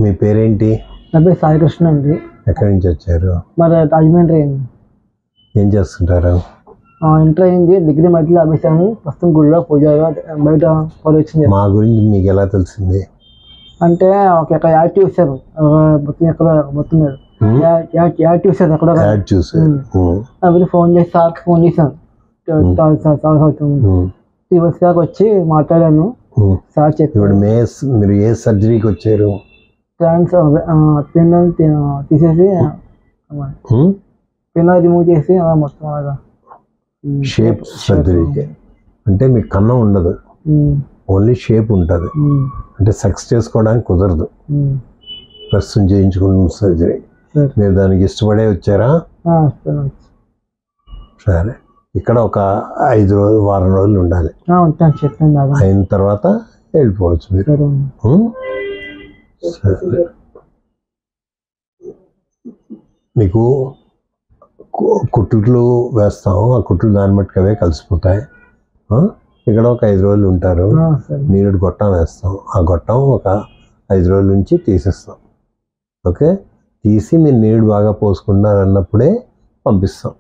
మీ పేరేంటి? నా పేరు సాయి కృష్ణ అండి. ఎక్కడి నుంచి వచ్చారు? మరి రాజమండ్రి అండి. ఏం చేస్తుంటారు? ఇంటర్ అయింది, డిగ్రీ మధ్యలో ఆపేసాము. ప్రస్తుతం గుడిలో పూజగా బయట వచ్చింది. మా గురించి మీకు ఎలా తెలిసింది? అంటే ఒక యాడ్ చూసారు మొత్తం మీద యాడ్ చూసారు ఎక్కడ యాడ్ చూసారు. అప్పుడు ఫోన్ చేసి సార్కి ఫోన్ చేశాను. శ్రీవత్సకి వచ్చి మాట్లాడాను. సార్ చెప్పాడు. మీరు ఏ సర్జరీకి వచ్చారు? పిన్ తీసేసి పిన్ రిమూవ్ చేసి మొత్తం అలాగా షేప్ సర్జరీకి. అంటే మీకు కన్నం ఉండదు, ఓన్లీ షేప్ ఉంటుంది. అంటే సెక్స్ చేసుకోవడానికి కుదరదు. ప్రస్తుతం చేయించుకున్న సర్జరీ. మీరు దానికి ఇష్టపడే వచ్చారా? సరే, ఇక్కడ ఒక 5 రోజులు వారం రోజులు ఉండాలి. అయిన తర్వాత వెళ్ళిపోవచ్చు మీరు. సరే, మీకు కుట్లు వేస్తాము. ఆ కుట్లు దాన్ని బట్టి అవే కలిసిపోతాయి. ఇక్కడ ఒక 5 రోజులు ఉంటారు. నీరు గొట్టం వేస్తాం. ఆ గొట్టం ఒక 5 రోజుల నుంచి తీసేస్తాం. ఓకే, తీసి మీరు నీరు బాగా పోసుకున్నారన్నప్పుడే పంపిస్తాం.